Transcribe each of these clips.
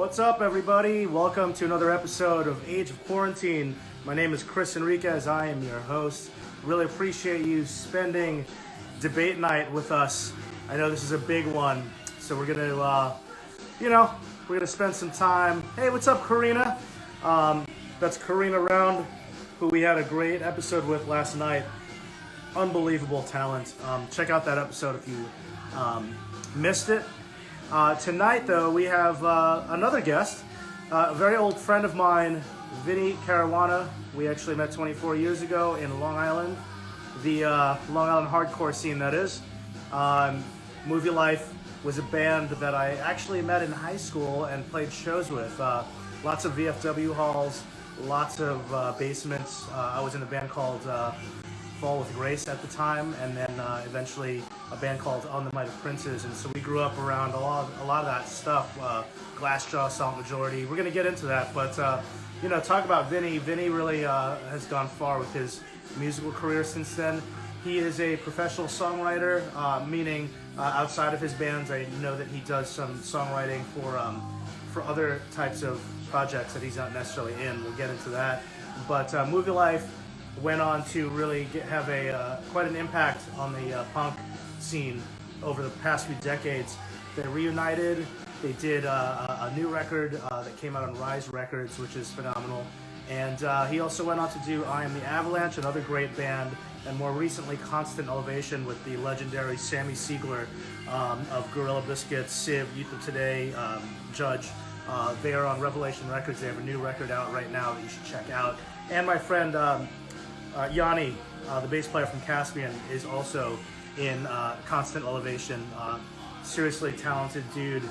What's up, everybody? Welcome to another episode of Age of Quarantine. My name is Chris Enriquez. I am your host. Really appreciate you spending debate night with us. I know this is a big one, so we're gonna, we're gonna spend some time. Hey, what's up, Karina? That's Karina Round, who we had a great episode with last night. Unbelievable talent. Check out that episode if you missed it. Tonight, though, we have another guest, a very old friend of mine, Vinny Caruana. We actually met 24 years ago in Long Island, the Long Island hardcore scene, that is. Movielife was a band that I actually met in high school and played shows with. Lots of VFW halls, lots of basements. I was in a band called Fall with Grace at the time, and then eventually a band called On the Might of Princes, and so we grew up around a lot of that stuff. Glassjaw, Salt Majority. We're gonna get into that, but talk about Vinny. Vinny really has gone far with his musical career since then. He is a professional songwriter, meaning outside of his bands, I know that he does some songwriting for other types of projects that he's not necessarily in. We'll get into that, but Movielife went on to really have quite an impact on the punk scene over the past few decades. They reunited. They did a new record that came out on Rise Records, which is phenomenal. And he also went on to do Am The Avalanche, another great band, and more recently Constant Elevation with the legendary Sammy Siegler of Gorilla Biscuits, Civ, Youth of Today, Judge. They are on Revelation Records. They have a new record out right now that you should check out. And my friend Yanni, the bass player from Caspian, is also in Constant Elevation. Seriously talented dude,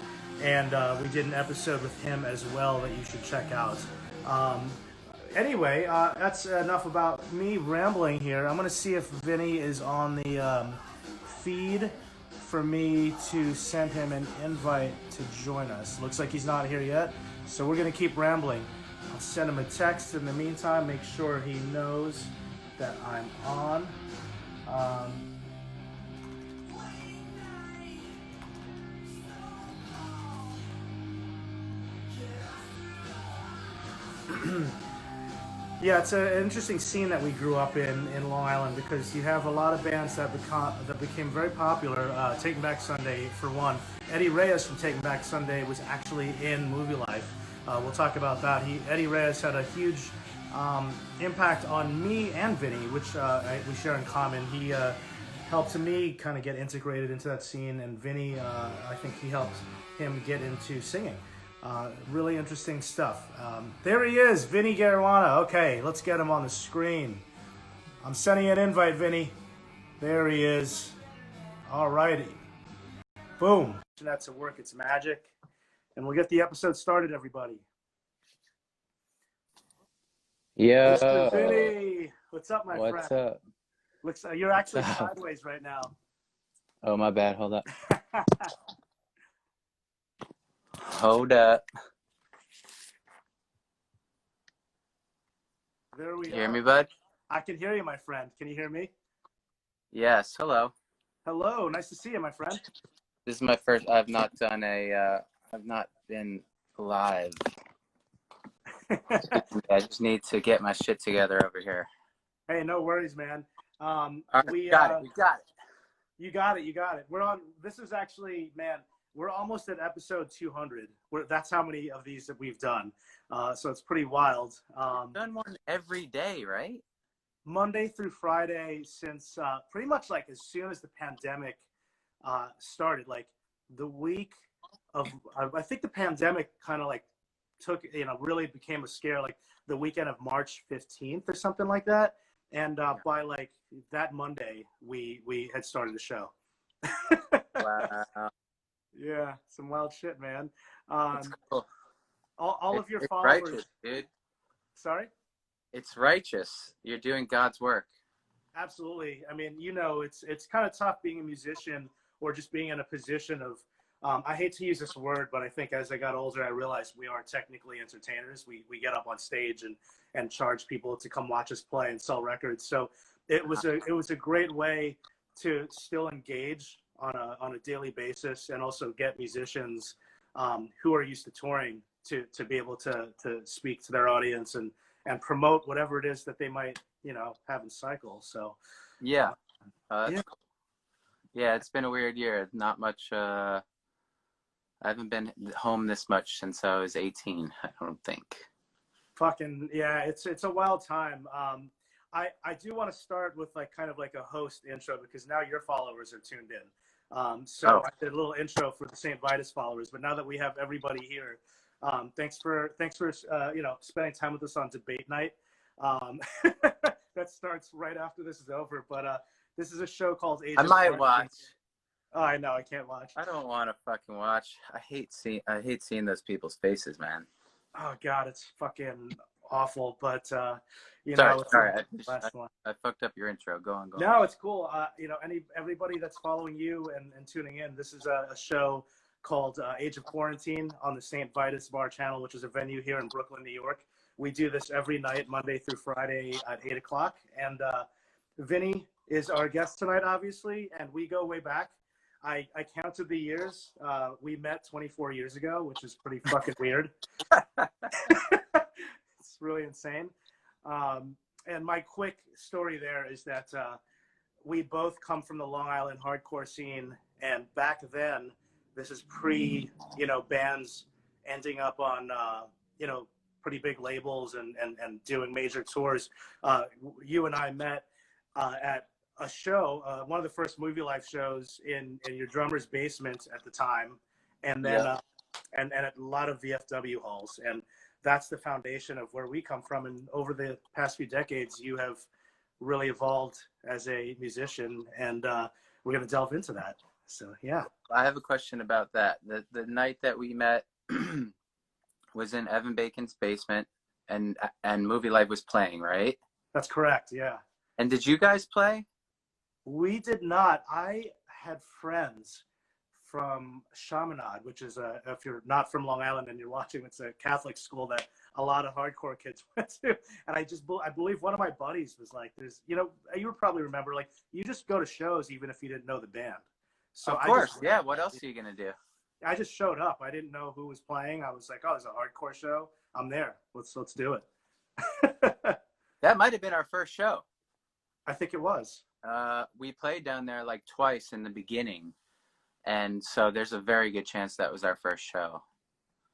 and we did an episode with him as well that you should check out. Anyway, that's enough about me rambling here. I'm going to see if Vinny is on the feed for me to send him an invite to join us. Looks like he's not here yet, so we're going to keep rambling. I'll send him a text in the meantime, make sure he knows that I'm on. Yeah, it's an interesting scene that we grew up in Long Island, because you have a lot of bands that became very popular. Taking Back Sunday, for one. Eddie Reyes from Taking Back Sunday was actually in Movielife. We'll talk about that. Eddie Reyes had a huge impact on me and Vinny, which we share in common. He helped me kind of get integrated into that scene, and Vinny, I think he helped him get into singing. Really interesting stuff. There he is, Vinny Caruana. Okay, let's get him on the screen. I'm sending an invite, Vinny. There he is. Alrighty. Boom. That's a work, it's magic. And we'll get the episode started, everybody. Yeah. Mr. Vinny, what's up, my friend? What's up? Looks you're actually sideways right now. Oh, my bad. Hold up. Hold up. There we You are. hear me, bud? I can hear you, my friend. Can you hear me? Yes. Hello. Hello. Nice to see you, my friend. This is my first. I've not been live. I just need to get my shit together over here. Hey, no worries, man. All right, we got it. You got it. We're on. This is actually, man. We're almost at episode 200. That's how many of these that we've done. So it's pretty wild. You've done one every day, right? Monday through Friday since pretty much like as soon as the pandemic started. Like the week of, I think the pandemic kind of like took, really became a scare, like the weekend of March 15th or something like that. And by like that Monday, we had started the show. Wow. Yeah, some wild shit, man. That's cool. All of your it's followers. Righteous, dude. Sorry? It's righteous. You're doing God's work. Absolutely. I mean, it's kind of tough being a musician or just being in a position of, I hate to use this word, but I think as I got older, I realized we are technically entertainers. We get up on stage and charge people to come watch us play and sell records. So it was a great way to still engage on a daily basis, and also get musicians who are used to touring to be able to speak to their audience and promote whatever it is that they might, have in cycle. So Yeah. That's yeah. cool. Yeah, it's been a weird year. Not much. I haven't been home this much since I was 18, I don't think. Fucking yeah, it's a wild time. I do want to start with like kind of like a host intro because now your followers are tuned in. So I did a little intro for the St. Vitus followers, but now that we have everybody here, thanks for spending time with us on debate night. That starts right after this is over, but this is a show called Age I of might Quarantine. watch. Oh, I know, I can't watch. I don't want to fucking watch. I hate seeing those people's faces, man. Oh God, it's fucking awful. But Sorry, it's sorry. the last one. I fucked up your intro. Go on. No, it's cool. Everybody that's following you and tuning in, this is a show called Age of Quarantine on the St. Vitus Bar channel, which is a venue here in Brooklyn, New York. We do this every night, Monday through Friday at 8 o'clock. And Vinny is our guest tonight, obviously, and we go way back. I counted the years. We met 24 years ago, which is pretty fucking weird. It's really insane. And my quick story there is that we both come from the Long Island hardcore scene, and back then, this is pre, bands ending up on, pretty big labels and doing major tours. You and I met at a show, one of the first Movielife shows in your drummer's basement at the time, and then and at a lot of VFW halls, and that's the foundation of where we come from. And over the past few decades, you have really evolved as a musician, and we're going to delve into that. So yeah, I have a question about that. The night that we met was in Evan Bacon's basement, and Movielife was playing, right? that's correct. Yeah. And did you guys play? We did not. I had friends from Chaminade, which is if you're not from Long Island and you're watching, it's a Catholic school that a lot of hardcore kids went to. And I believe one of my buddies was like, you would probably remember, like, you just go to shows even if you didn't know the band. So of course, yeah. What else are you gonna do? I just showed up. I didn't know who was playing. I was like, oh, there's a hardcore show. I'm there. Let's do it. That might have been our first show. I think it was. We played down there like twice in the beginning, and so there's a very good chance that was our first show.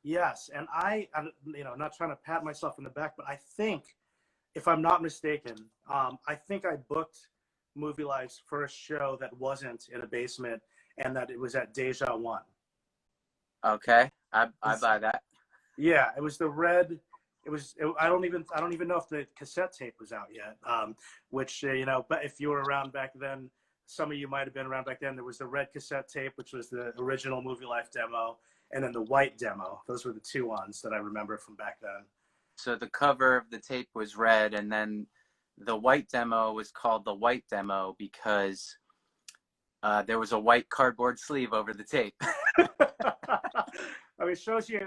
Yes, and I'm not trying to pat myself in the back, but I think, if I'm not mistaken, I think I booked Movielife's first show that wasn't in a basement, and that it was at Deja One. Okay, I buy that. Yeah, it was the red. I don't even know if the cassette tape was out yet. Which but if you were around back then, some of you might have been around back then. There was the red cassette tape, which was the original Movielife demo, and then the white demo. Those were the two ones that I remember from back then. So the cover of the tape was red, and then the white demo was called the white demo because there was a white cardboard sleeve over the tape. I mean, it shows you,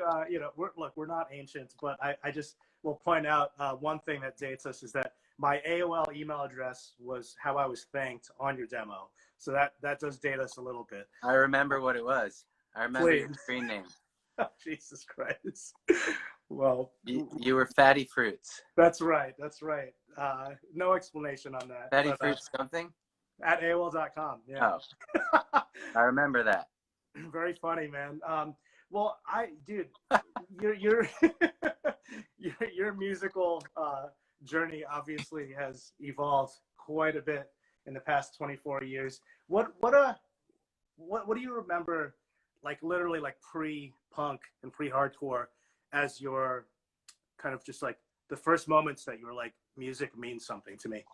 we're not ancient, but I just will point out one thing that dates us is that my AOL email address was how I was thanked on your demo. So that does date us a little bit. I remember what it was. I remember your screen name. Jesus Christ. Well, you were Fatty Fruits. That's right. No explanation on that. Fatty Fruits something? At AOL.com. Yeah. Oh. I remember that. Very funny, man. Well, your your musical journey obviously has evolved quite a bit in the past 24 years. What do you remember, like literally like pre-punk and pre-hardcore, as your kind of just like the first moments that you were like, music means something to me?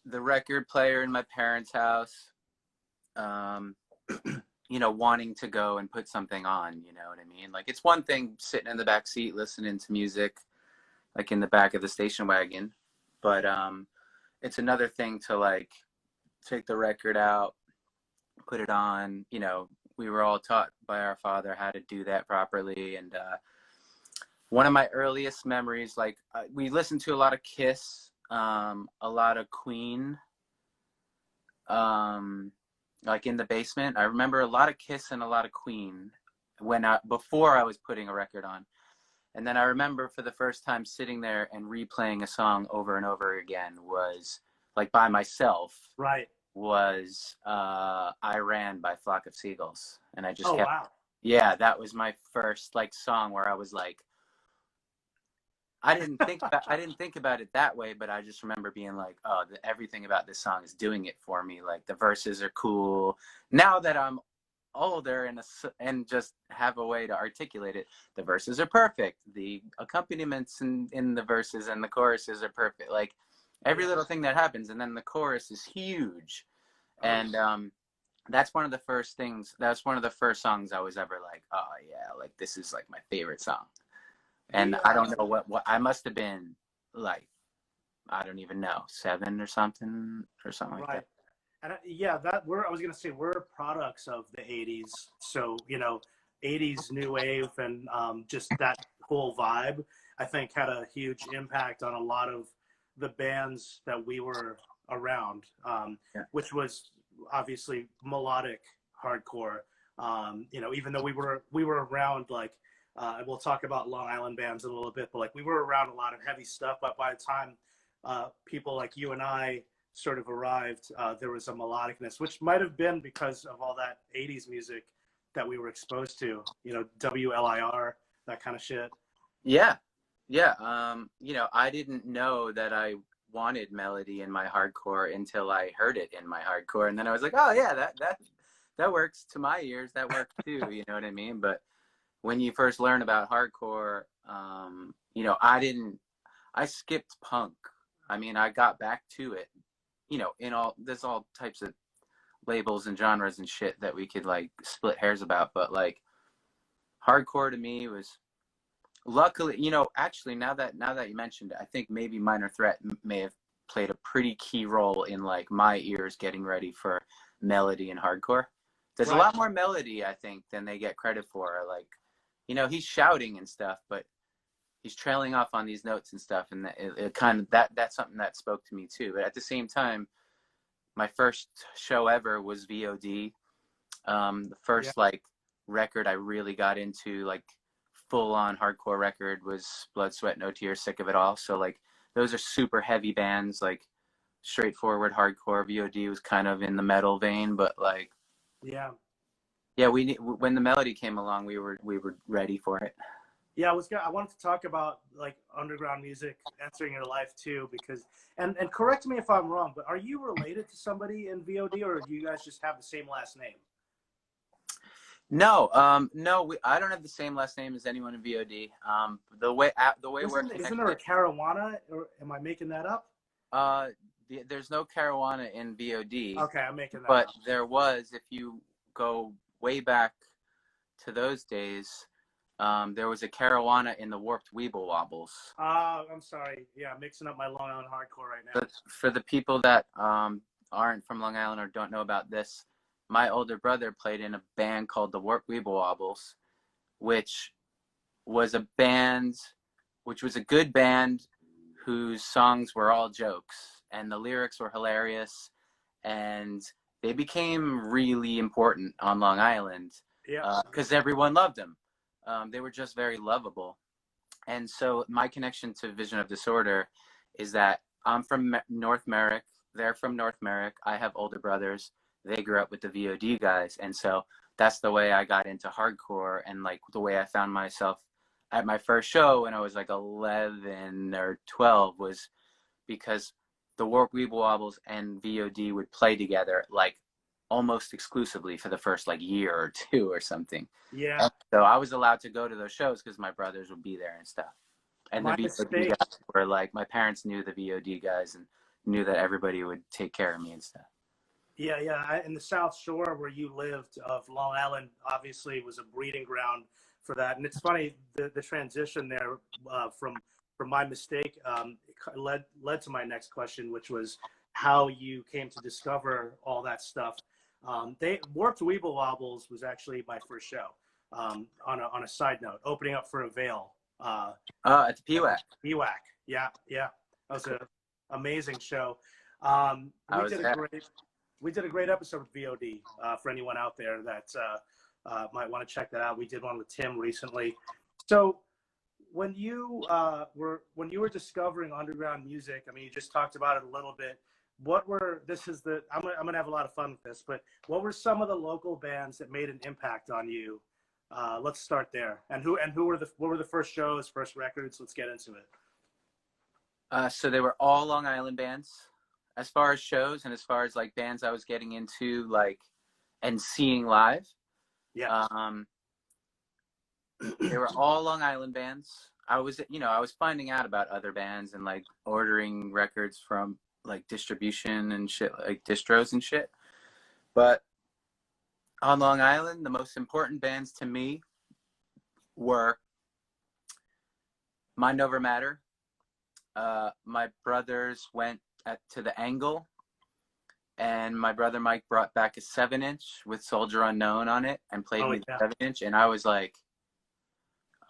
The record player in my parents' house, wanting to go and put something on, you know what I mean? Like, it's one thing sitting in the back seat listening to music, like in the back of the station wagon, but it's another thing to like take the record out, put it on. We were all taught by our father how to do that properly, and one of my earliest memories, like we listened to a lot of Kiss, a lot of Queen, like in the basement. I remember a lot of Kiss and a lot of Queen before I was putting a record on. And then I remember for the first time sitting there and replaying a song over and over again was like by myself. Right. Was I Ran by Flock of Seagulls. And I just Oh, kept, wow. yeah, that was my first like song where I was like, I didn't think about it that way, but I just remember being like, oh, everything about this song is doing it for me. Like the verses are cool. Now that I'm older and just have a way to articulate it, the verses are perfect. The accompaniments in the verses and the choruses are perfect. Like every little thing that happens, and then the chorus is huge. And that's one of the first songs I was ever like, oh yeah, like this is like my favorite song. And I don't know what I must have been like, I don't even know, 7 or something like that. And I was gonna say we're products of the '80s, so '80s new wave and just that whole vibe. I think had a huge impact on a lot of the bands that we were around, which was obviously melodic hardcore. Even though we were around like. We'll talk about Long Island bands in a little bit, but like we were around a lot of heavy stuff. But by the time people like you and I sort of arrived, there was a melodicness, which might have been because of all that '80s music that we were exposed to. WLIR, that kind of shit. Yeah. I didn't know that I wanted melody in my hardcore until I heard it in my hardcore, and then I was like, oh yeah, that works to my ears. That works too. You know what I mean? But when you first learn about hardcore, I skipped punk. I mean, I got back to it, there's all types of labels and genres and shit that we could like split hairs about. But like hardcore to me was luckily, actually now that you mentioned it, I think maybe Minor Threat may have played a pretty key role in like my ears getting ready for melody and hardcore. There's a lot more melody, I think, than they get credit for. Like, he's shouting and stuff, but he's trailing off on these notes and stuff, and it kind of that's something that spoke to me too. But at the same time, my first show ever was VOD. The first like record I really got into, like full on hardcore record, was Blood, Sweat, No Tears, Sick of It All. So like those are super heavy bands, like straightforward hardcore. VOD was kind of in the metal vein, but like when the melody came along, we were ready for it. Yeah, I wanted to talk about like underground music entering your life too, because and correct me if I'm wrong, but are you related to somebody in VOD, or do you guys just have the same last name? No, I don't have the same last name as anyone in VOD. The way we're connected, isn't there a Caruana, or am I making that up? There's no Caruana in VOD. Okay, I'm making that but up. There was, if you go way back to those days. There was a Caruana in the Warped Weeble Wobbles. I'm sorry. Yeah, I'm mixing up my Long Island hardcore right now. But for the people that aren't from Long Island or don't know about this, my older brother played in a band called the Warped Weeble Wobbles, which was a good band whose songs were all jokes, and the lyrics were hilarious, and they became really important on Long Island because everyone loved them. They were just very lovable. And so my connection to Vision of Disorder is that I'm from North Merrick. They're from North Merrick. I have older brothers. They grew up with the VOD guys. And so that's the way I got into hardcore, and like the way I found myself at my first show when I was like 11 or 12 was because the Warped Weeble Wobbles and VOD would play together like almost exclusively for the first like year or two or something. Yeah. And so I was allowed to go to those shows because my brothers would be there and stuff. And the VOD guys were like, my parents knew the VOD guys and knew that everybody would take care of me and stuff. Yeah. In the South Shore where you lived of Long Island, obviously was a breeding ground for that. And it's funny, the transition there from my mistake led to my next question, which was how you came to discover all that stuff. Warped Weeble Wobbles was actually my first show. On a side note, opening up for Avail. At the PWAC. PWAC, yeah. That was an amazing show. we did a great episode with VOD for anyone out there that might want to check that out. We did one with Tim recently. So when you were discovering underground music, I mean, you just talked about it a little bit. I'm gonna have a lot of fun with this, but what were some of the local bands that made an impact on you? Let's start there. And what were the first shows, first records? Let's get into it. So they were all Long Island bands, as far as shows and as far as like bands I was getting into, like, and seeing live. Yeah. They were all Long Island bands. I was finding out about other bands and like ordering records from like distribution and shit, like distros and shit. But on Long Island, the most important bands to me were Mind Over Matter. My brothers went to the Angle, and my brother Mike brought back a 7-inch with Soldier Unknown on it and played me the 7-inch, and I was like,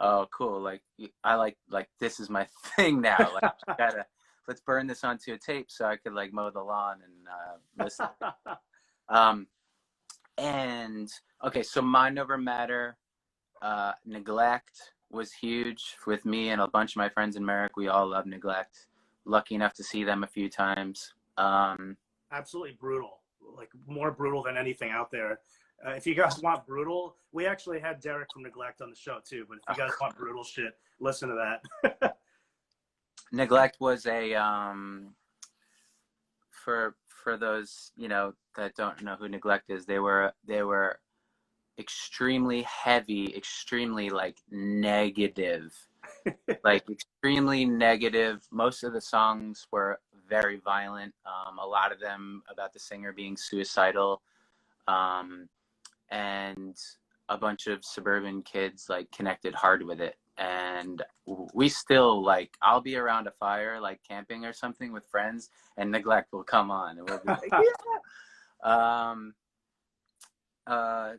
oh, cool. Like, I like this is my thing now. Like, let's burn this onto a tape so I could like mow the lawn and listen. And okay, so Mind Over Matter, Neglect was huge with me and a bunch of my friends in Merrick. We all love Neglect. Lucky enough to see them a few times. Absolutely brutal, like more brutal than anything out there. If you guys want brutal, we actually had Derek from Neglect on the show too. But if you guys want brutal shit, listen to that. Neglect was a for those that don't know who Neglect is. They were extremely heavy, extremely like negative, like extremely negative. Most of the songs were very violent. A lot of them about the singer being suicidal, and a bunch of suburban kids like connected hard with it. And we still like, I'll be around a fire like camping or something with friends, and Neglect will come on, and we'll be like, yeah.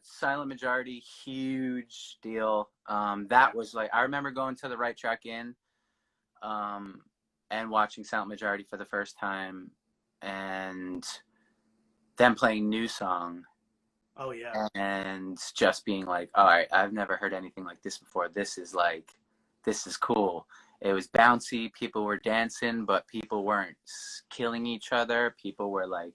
Silent Majority, huge deal. That was like, I remember going to the Right Track Inn and watching Silent Majority for the first time, and them playing New Song. Oh yeah. And just being like, all right, I've never heard anything like this before. This is cool. It was bouncy. People were dancing, but people weren't killing each other. People were like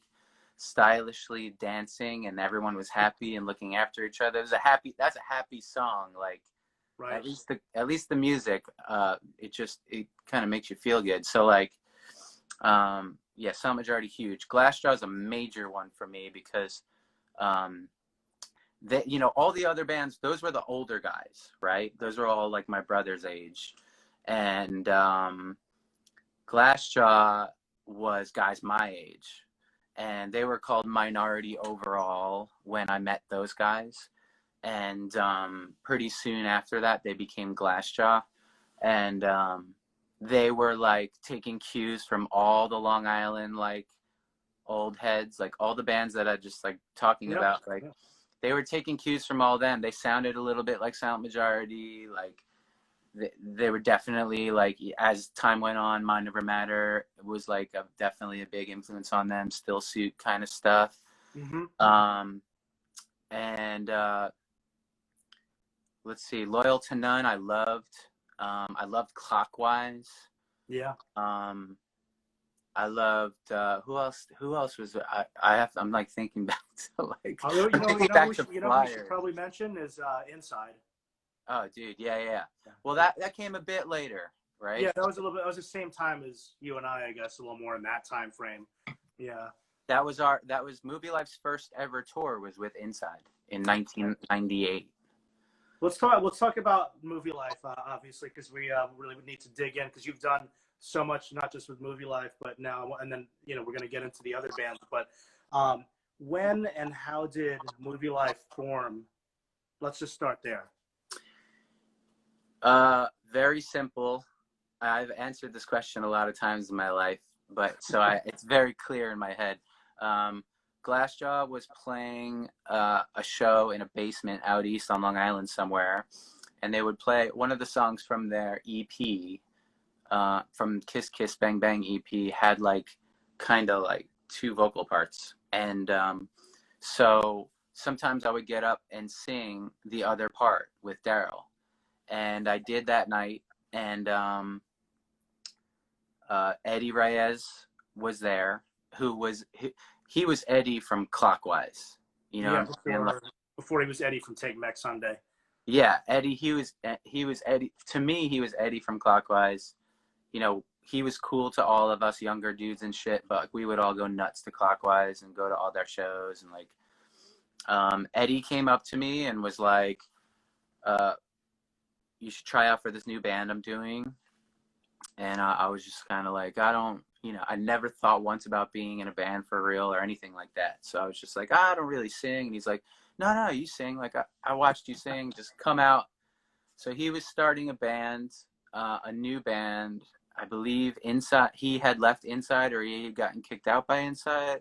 stylishly dancing, and everyone was happy and looking after each other. That's a happy song. Like, right. At least the music, it kind of makes you feel good. So like, yeah, Silent Majority, huge. Glassjaw is a major one for me because, all the other bands, those were the older guys, right? Those were all like my brother's age. And Glassjaw was guys my age. And they were called Minority Overall when I met those guys. And pretty soon after that, they became Glassjaw. And they were like taking cues from all the Long Island, like, old heads, like all the bands that I just like talking about, like they were taking cues from all them. They sounded a little bit like Silent Majority, like they were definitely like, as time went on, Mind Over Matter was like definitely a big influence on them, Still Suit kind of stuff. And let's see, Loyal to None I loved Clockwise. I loved who else was I'm like thinking back to like who we should probably mention is Inside. Oh dude, yeah. Well, that came a bit later, right? Yeah, that was the same time as you and I guess, a little more in that time frame. Yeah. That was Movielife's first ever tour was with Inside in 1998. Let's talk about Movielife, obviously, because we really need to dig in, because you've done so much, not just with Movielife, but now, and then we're going to get into the other bands. But when and how did Movielife form? Let's just start there. Very simple. I've answered this question a lot of times in my life, but it's very clear in my head. Glassjaw was playing a show in a basement out east on Long Island somewhere, and they would play one of the songs from their EP, from Kiss Kiss Bang Bang EP, had like kind of like two vocal parts, And so sometimes I would get up and sing the other part with Daryl. And I did that night. And Eddie Reyes was there, who was he was Eddie from Clockwise. You know, Yeah, what I'm saying? Like, before he was Eddie from Take Back Sunday. yeah, Eddie. He was Eddie. To me, he was Eddie from Clockwise. You know, he was cool to all of us younger dudes and shit, but like, we would all go nuts to Clockwise and go to all their shows. And like, Eddie came up to me and was like, you should try out for this new band I'm doing. And I was just kind of like, I never thought once about being in a band for real or anything like that. So I was just like, I don't really sing. And he's like, no, you sing. Like, I watched you sing. Just come out. So he was starting a band, a new band. I believe Inside. He had left Inside, or he had gotten kicked out by Inside,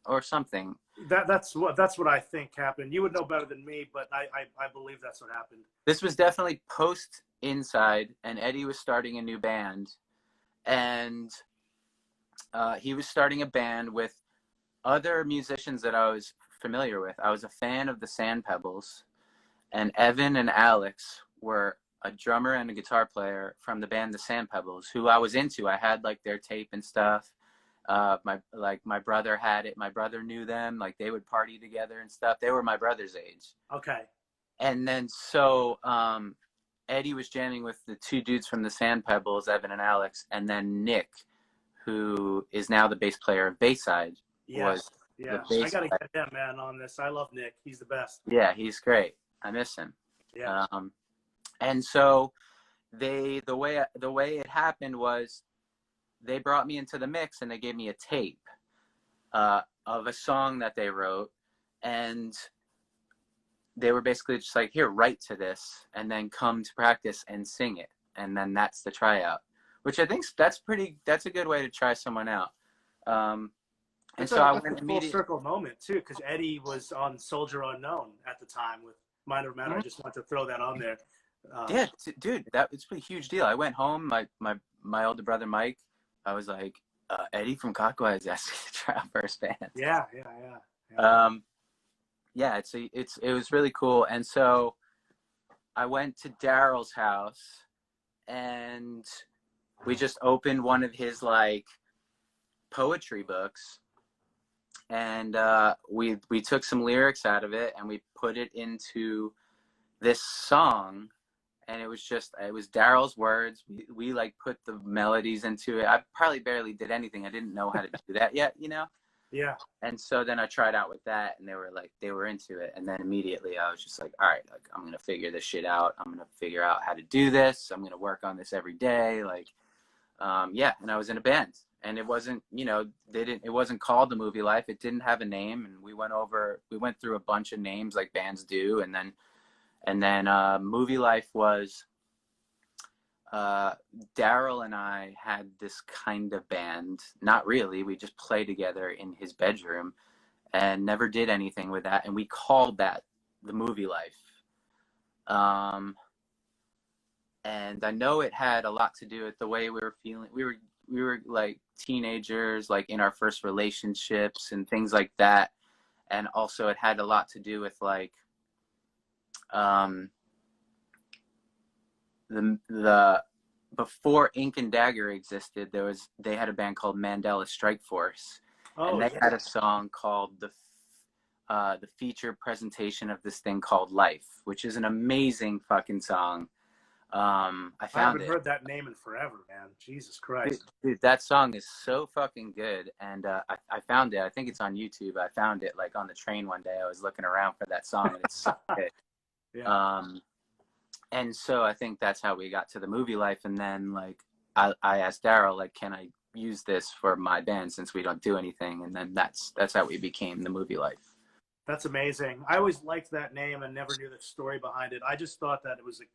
or something. That's what I think happened. You would know better than me, but I believe that's what happened. This was definitely post Inside, and Eddie was starting a new band, and he was starting a band with other musicians that I was familiar with. I was a fan of the Sand Pebbles, and Evan and Alex were a drummer and a guitar player from the band the Sand Pebbles, who I was into. I had like their tape and stuff. My brother had it. My brother knew them. Like, they would party together and stuff. They were my brother's age. Okay. And then so Eddie was jamming with the two dudes from the Sand Pebbles, Evan and Alex, and then Nick, who is now the bass player of Bayside. Yes. Yeah. I gotta get him, man, on this. I love Nick. He's the best. Yeah, he's great. I miss him. Yeah. And so the way it happened was, they brought me into the mix and they gave me a tape of a song that they wrote, and they were basically just like, here, write to this and then come to practice and sing it. And then that's the tryout, which I think that's a good way to try someone out. And so I went immediately. Full circle moment too, because Eddie was on Soldier Unknown at the time with Minor Matter. I just want to throw that on there. Yeah, dude, it's a huge deal. I went home, my older brother Mike, I was like, Eddie from Clockwise asked me to try out for his band. Yeah. Yeah, it was really cool. And so I went to Daryl's house, and we just opened one of his like poetry books, and we took some lyrics out of it and we put it into this song. And it was Daryl's words. We like put the melodies into it. I probably barely did anything. I didn't know how to do that yet, you know? Yeah. And so then I tried out with that, and they were into it. And then immediately I was just like, all right, like, I'm going to figure this shit out. I'm going to figure out how to do this. I'm going to work on this every day. Like, yeah. And I was in a band, and it wasn't, it wasn't called The Movielife. It didn't have a name. And we went through a bunch of names like bands do. And then Movielife was, Daryl and I had this kind of band. Not really. We just played together in his bedroom and never did anything with that. And we called that The Movielife. And I know it had a lot to do with the way we were feeling. We were like teenagers, like in our first relationships and things like that. And also it had a lot to do with like, the before Ink and Dagger existed, they had a band called Mandela Strike Force, and they had a song called the feature presentation of this thing called Life, which is an amazing fucking song. I haven't heard that name in forever, man. Jesus Christ. Dude, that song is so fucking good. And I found it. I think it's on YouTube. I found it like on the train one day. I was looking around for that song, and it's so good. Yeah. And so I think that's how we got to The Movielife. And then like I asked Daryl, like, can I use this for my band since we don't do anything? And then that's how we became The Movielife. That's amazing. I always liked that name and never knew the story behind it. I just thought that it was a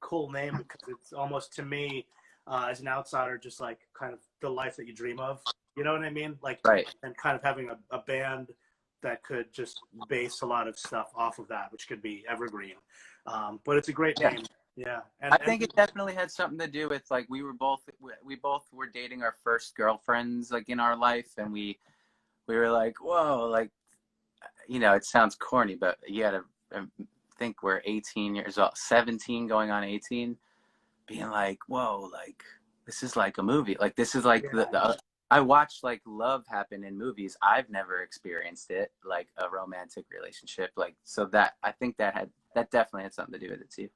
cool name because it's almost, to me, as an outsider, just like kind of the life that you dream of. You know what I mean? Like, right. And kind of having a band that could just base a lot of stuff off of that, which could be evergreen. But it's a great name. Yeah. And I think it definitely had something to do with like we both were dating our first girlfriends like in our life, and we we were like, whoa, like, you know, it sounds corny, but you gotta think we're 18 years old, 17 going on 18, being like, whoa, like, this is like a movie. Like, this is like I watched like love happen in movies. I've never experienced it, like a romantic relationship. Like, so that, I think that definitely had something to do with it too.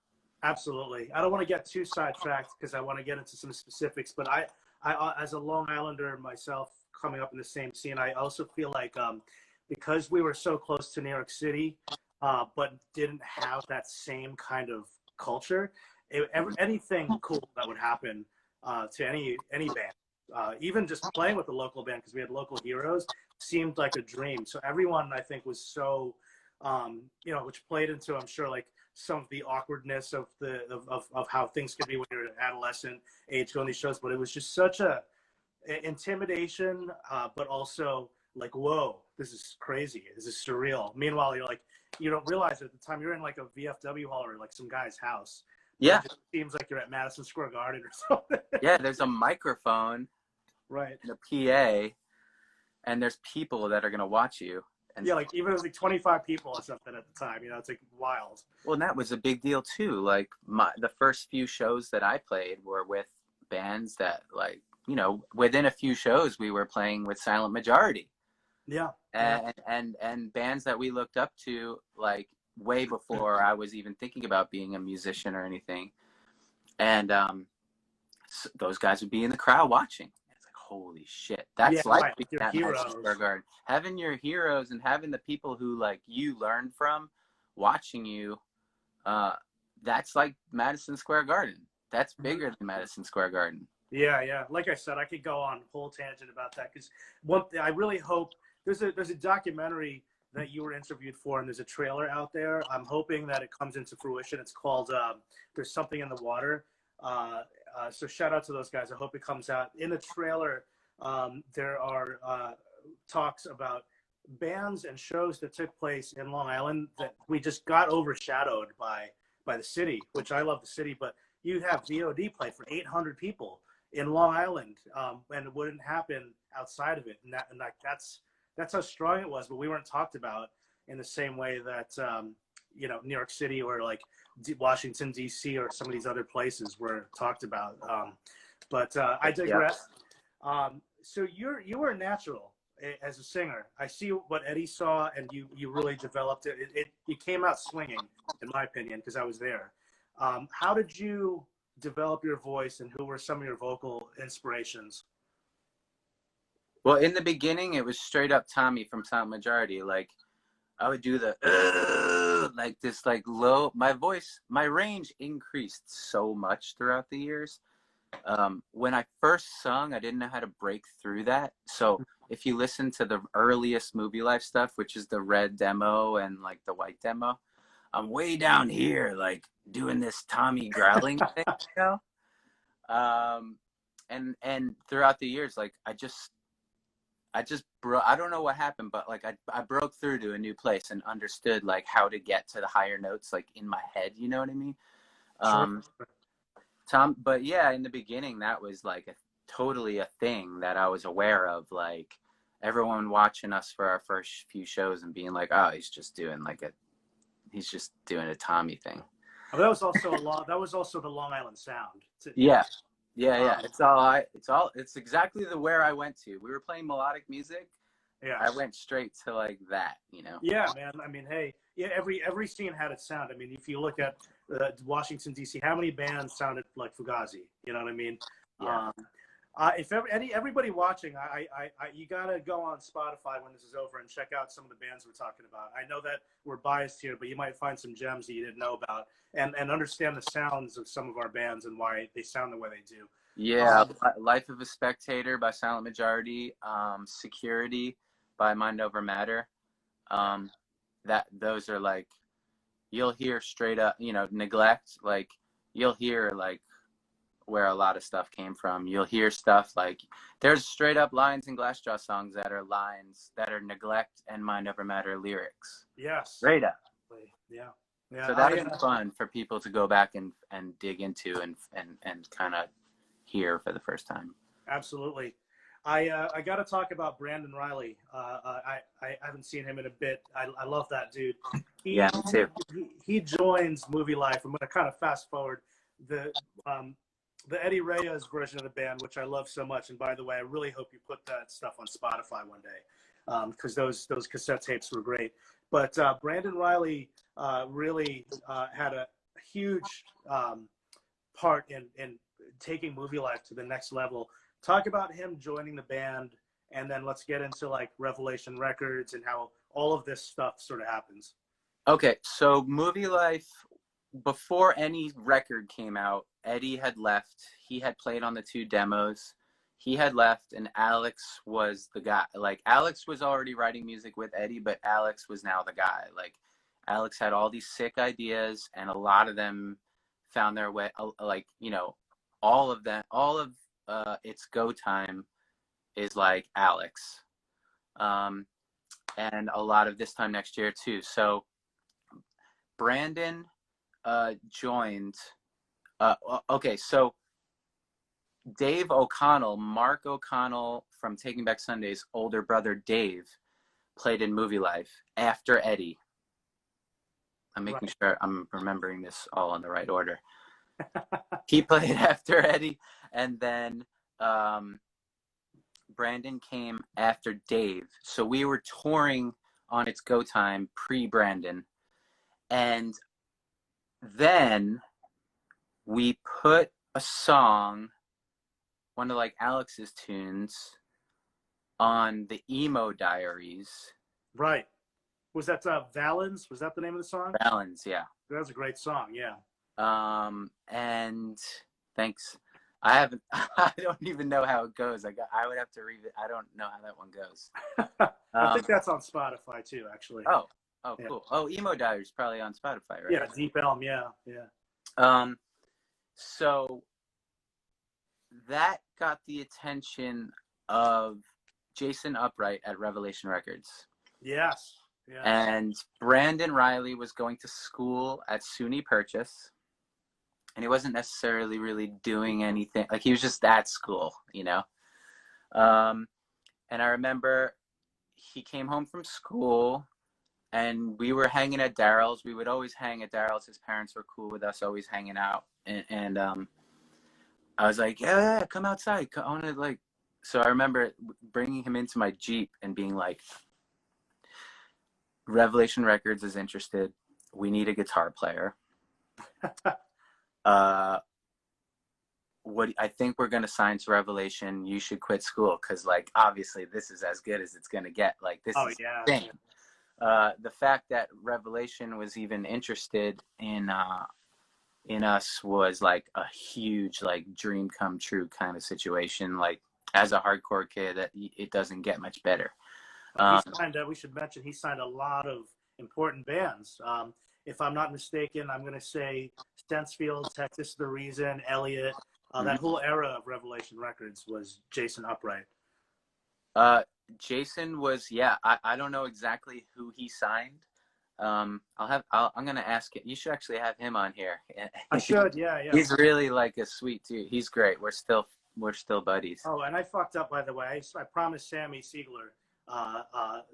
Absolutely. I don't want to get too sidetracked because I want to get into some specifics, but I as a Long Islander myself, coming up in the same scene, I also feel like because we were so close to New York City, but didn't have that same kind of culture, anything cool that would happen to any band, even just playing with the local band because we had local heroes, seemed like a dream. So everyone, I think, was so, you know, which played into, I'm sure, like some of the awkwardness of how things could be when you're an adolescent age going to these shows. But it was just such a intimidation, but also like, whoa, this is crazy. This is surreal. Meanwhile, you're like, you don't realize at the time you're in like a VFW hall or like some guy's house. Yeah. It just seems like you're at Madison Square Garden or something. Yeah, there's a microphone, right, and a PA, and there's people that are gonna watch you. And yeah, like even it was like 25 people or something at the time. You know, it's like wild. well, and that was a big deal too. Like the first few shows that I played were with bands that, like, you know, within a few shows we were playing with Silent Majority. Yeah. And bands that we looked up to, like, way before I was even thinking about being a musician or anything. And so those guys would be in the crowd watching. It's like, holy shit. That's like right. Your heroes. Having your heroes and having the people who, like, you learned from watching you, that's like Madison Square Garden. That's bigger than Madison Square Garden. Yeah. Like I said, I could go on a whole tangent about that because I really hope there's a documentary that you were interviewed for, and there's a trailer out there. I'm hoping that it comes into fruition. It's called There's Something in the Water. So shout out to those guys. I hope it comes out. In the trailer, there are talks about bands and shows that took place in Long Island that we just got overshadowed by the city, which I love the city, but you have VOD play for 800 people in Long Island, and it wouldn't happen outside of it. And that's how strong it was, but we weren't talked about in the same way that, you know, New York City or like Washington, D.C. or some of these other places were talked about. But I digress. Yeah. So you were natural as a singer. I see what Eddie saw, and you really developed it. You came out swinging, in my opinion, because I was there. How did you develop your voice, and who were some of your vocal inspirations? Well, in the beginning, it was straight up Tommy from Silent Majority. Like, I would do the like this, like low. My voice, my range increased so much throughout the years. When I first sung, I didn't know how to break through that. So if you listen to the earliest Movielife stuff, which is the red demo and like the white demo, I'm way down here, like doing this Tommy growling thing, you know. And throughout the years, like I don't know what happened, but like I broke through to a new place and understood like how to get to the higher notes, like in my head, you know what I mean? Sure. But yeah, in the beginning, that was like totally a thing that I was aware of, like everyone watching us for our first few shows and being like, oh, he's just doing a Tommy thing. Oh, that was also the Long Island sound. Yeah. It's exactly where I went to. We were playing melodic music. Yeah. I went straight to like that, you know? Yeah, man. I mean, hey, yeah, every scene had its sound. I mean, if you look at Washington, D.C., how many bands sounded like Fugazi? You know what I mean? Yeah. If everybody watching, you gotta go on Spotify when this is over and check out some of the bands we're talking about. I know that we're biased here, but you might find some gems that you didn't know about, and understand the sounds of some of our bands and why they sound the way they do. Yeah, Life of a Spectator by Silent Majority, Security by Mind Over Matter. Those are like, you'll hear straight up, you know, Neglect, like you'll hear like where a lot of stuff came from. You'll hear stuff like there's straight up lines in Glassjaw songs that are lines that are Neglect and Mind Over Matter lyrics. Yes. Straight up. Yeah. So that would be fun for people to go back and dig into and kind of hear for the first time. Absolutely. I got to talk about Brandon Riley. I haven't seen him in a bit. I love that dude. Yeah, me too. He joins Movie Life. I'm going to kind of fast forward the Eddie Reyes version of the band, which I love so much. And by the way, I really hope you put that stuff on Spotify one day, because those cassette tapes were great. But Brandon Riley really had a huge part in taking Movie Life to the next level. Talk about him joining the band, and then let's get into like Revelation Records and how all of this stuff sort of happens. Okay, so Movie Life, before any record came out, Eddie had left. He had played on the 2 demos. He had left, and Alex was the guy. Like, Alex was already writing music with Eddie, but Alex was now the guy. Like, Alex had all these sick ideas, and a lot of them found their way. Like, you know, all of It's Go Time is like Alex. And a lot of This Time Next Year, too. So Brandon joined. Okay, so Dave O'Connell, Mark O'Connell from Taking Back Sunday's older brother Dave, played in Movie Life after Eddie. I'm making sure I'm remembering this all in the right order. He played after Eddie, and then Brandon came after Dave. So we were touring on It's Go Time pre-Brandon. And then we put a song, one of like Alex's tunes, on the Emo Diaries. Right. Was that Valens? Was that the name of the song? Valens, yeah. That was a great song, yeah. And thanks. I don't even know how it goes. I would have to read it. I don't know how that one goes. I think that's on Spotify too, actually. Oh, yeah. Cool. Oh, Emo Diaries probably on Spotify, right? Yeah, Deep Elm, yeah. So that got the attention of Jason Upright at Revelation Records. Yes. Yeah. And Brandon Riley was going to school at SUNY Purchase. And he wasn't necessarily really doing anything. Like, he was just at school, you know? And I remember he came home from school, and we were hanging at Daryl's. We would always hang at Daryl's. His parents were cool with us, always hanging out. And I was like, yeah, come outside. I want to, like... So I remember bringing him into my Jeep and being like, Revelation Records is interested. We need a guitar player. What I think we're gonna sign to Revelation. You should quit school, because like obviously this is as good as it's gonna get. Like, this is insane. The fact that Revelation was even interested in us was like a huge like dream come true kind of situation. Like, as a hardcore kid, it doesn't get much better. We should mention he signed a lot of important bands. If I'm not mistaken, I'm going to say Stensfield, Texas the Reason, Elliott. That whole era of Revelation Records was Jason Upright. Jason was, yeah. I don't know exactly who he signed. I'm going to ask it. You should actually have him on here. I should, yeah. He's really like a sweet dude. He's great. We're still buddies. Oh, and I fucked up, by the way. I promised Sammy Siegler,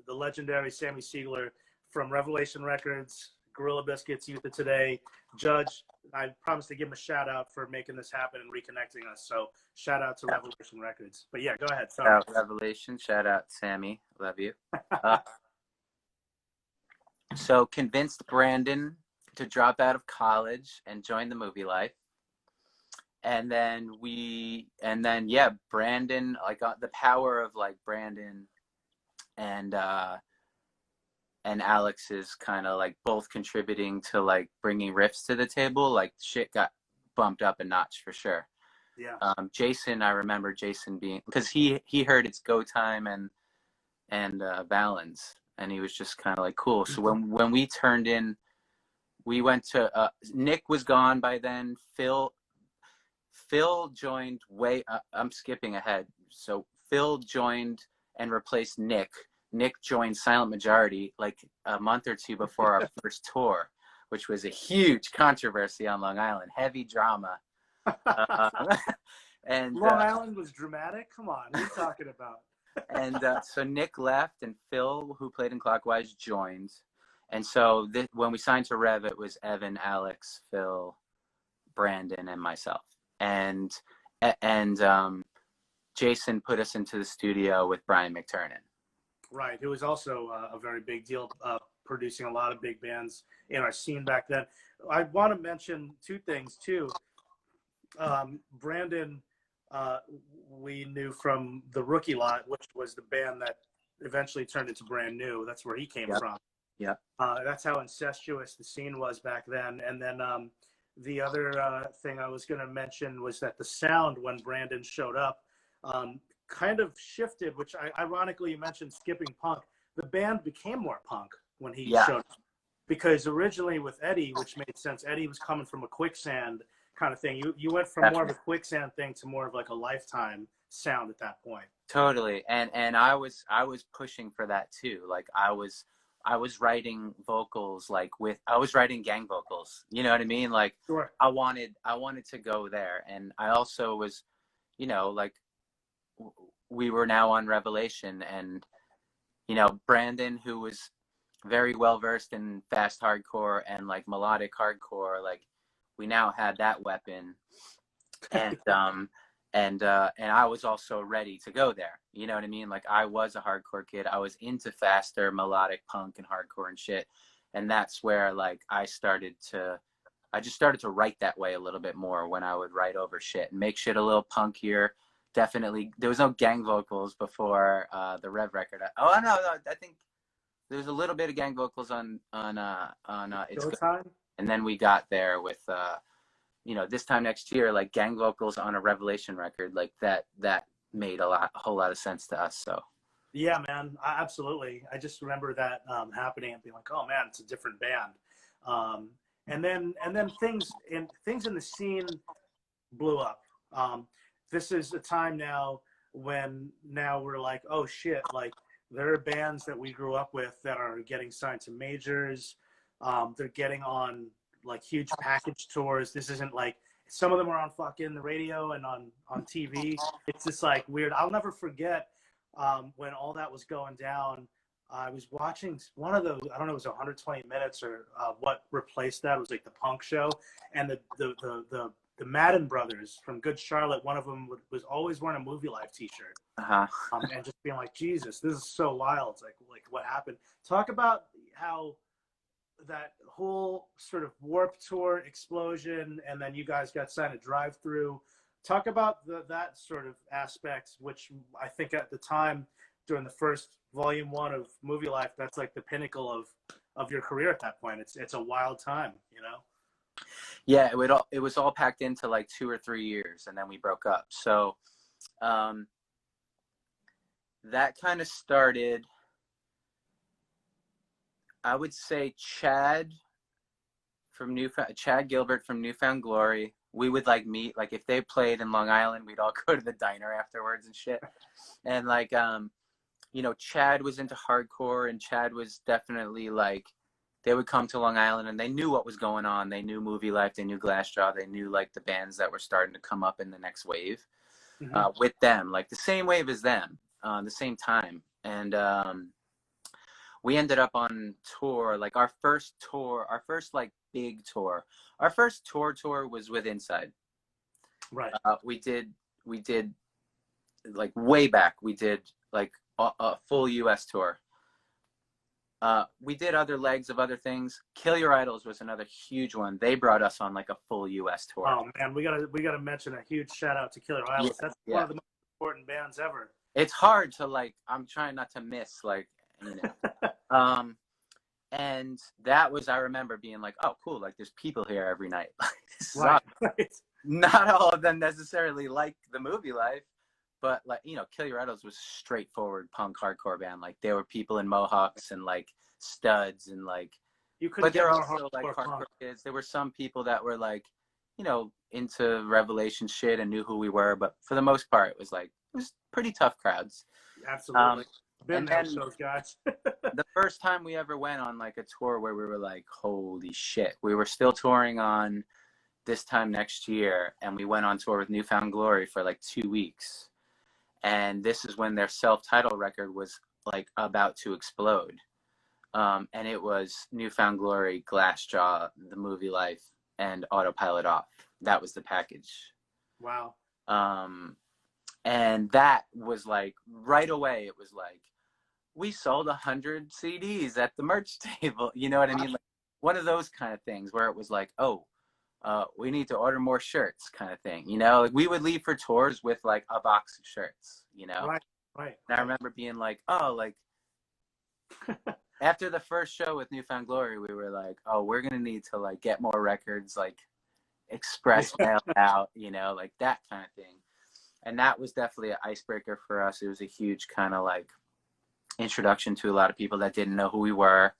the legendary Sammy Siegler from Revelation Records, Gorilla Biscuits, Youth of Today, Judge. I promised to give him a shout out for making this happen and reconnecting us. So shout out to Revelation Records. But yeah, go ahead. Sorry. Shout out Revelation. Shout out Sammy. Love you. So convinced Brandon to drop out of college and join the Movie Life. And then Brandon, like, the power of like Brandon and Alex is kind of like both contributing to like bringing riffs to the table. Like, shit got bumped up a notch for sure. Yeah. Jason, I remember Jason being, because he heard It's Go Time and Valens, and he was just kind of like, cool. So when we turned in, we went to Nick was gone by then. Phil joined I'm skipping ahead. So Phil joined and replaced Nick. Nick joined Silent Majority like a month or two before our first tour, which was a huge controversy on Long Island. Heavy drama. And Long Island was dramatic. Come on, what are you talking about? and so Nick left, and Phil, who played in Clockwise, joined. And so when we signed to Rev, it was Evan, Alex, Phil, Brandon, and myself. And Jason put us into the studio with Brian McTernan. Right, who was also a very big deal, producing a lot of big bands in our scene back then. I want to mention two things too. Brandon, we knew from the Rookie Lot, which was the band that eventually turned into Brand New. That's where he came from. Yeah. That's how incestuous the scene was back then. And then the other thing I was going to mention was that the sound when Brandon showed up kind of shifted, which ironically you mentioned skipping punk. The band became more punk when he showed up. Because originally with Eddie, which made sense, Eddie was coming from a Quicksand kind of thing. You went from more of a Quicksand thing to more of like a Lifetime sound at that point. Totally. And I was pushing for that too. Like I was writing vocals I was writing gang vocals. You know what I mean? Like sure. I wanted to go there. And I also was, like we were now on Revelation, and Brandon, who was very well versed in fast hardcore and like melodic hardcore, like we now had that weapon. And and I was also ready to go there. You know what I mean? Like I was a hardcore kid. I was into faster melodic punk and hardcore and shit. And that's where like I just started to write that way a little bit more when I would write over shit and make shit a little punkier. Definitely. There was no gang vocals before the Rev record. No, I think there was a little bit of gang vocals on It's Good. Time. And then we got there with this time next year, like gang vocals on a Revelation record, like that made a whole lot of sense to us. So yeah, man, absolutely. I just remember that happening and being like, oh man, it's a different band. And then things in the scene blew up. This is a time now when we're like, oh shit, like there are bands that we grew up with that are getting signed to majors. They're getting on like huge package tours. This isn't like, some of them are on fucking the radio and on TV. It's just like weird. I'll never forget when all that was going down. I was watching one of those, I don't know, it was 120 Minutes or what replaced that. It was like the punk show. And the Madden brothers from Good Charlotte, one of them was always wearing a Movielife t-shirt. And just being like, Jesus, this is so wild. It's like what happened? Talk about how that whole sort of Warped Tour explosion, and then you guys got signed to Drive Through. Talk about that sort of aspect, which I think at the time during the first volume 1 of Movielife, that's like the pinnacle of your career at that point. It's a wild time, Yeah, it was all packed into like 2 or 3 years, and then we broke up. So that kind of started, I would say Chad Gilbert from Newfound Glory. We would like meet, like if they played in Long Island, we'd all go to the diner afterwards and shit. And like, Chad was into hardcore, and Chad was definitely like, they would come to Long Island and they knew what was going on. They knew Movielife, they knew Glassjaw, they knew like the bands that were starting to come up in the next wave with them, like the same wave as them, the same time. And we ended up on tour, like our first like big tour. Our first tour was with Inside. Right. We did like way back. We did like a full US tour. We did other legs of other things. Kill Your Idols was another huge one. They brought us on like a full US tour. Oh man, we gotta mention a huge shout out to Kill Your Idols. That's one of the most important bands ever. It's hard to like, I'm trying not to miss, like, and that was, I remember being like, oh cool, like there's people here every night. Right. Not all of them necessarily like the Movielife, but like, Kill Your Idols was a straightforward punk hardcore band. Like there were people in mohawks and like studs and like, but there were also like hardcore kids. There were some people that were like, into Revelation shit and knew who we were, but for the most part, it was pretty tough crowds. Absolutely. Been there with those guys. The first time we ever went on like a tour where we were like, holy shit, we were still touring on this time next year, and we went on tour with Newfound Glory for like 2 weeks. And this is when their self-titled record was like about to explode. And it was Newfound Glory, Glassjaw, The Movie Life, and Autopilot Off. That was the package. Wow. And that was like, right away, it was like, we sold 100 CDs at the merch table. You know what I mean? Like, one of those kind of things where it was like, oh, we need to order more shirts kind of thing. You know, like we would leave for tours with like a box of shirts, you know? Right. And I remember being like, oh, like, after the first show with Newfound Glory, we were like, oh, we're going to need to like get more records, like express mail out, you know, like that kind of thing. And that was definitely an icebreaker for us. It was a huge kind of like introduction to a lot of people that didn't know who we were.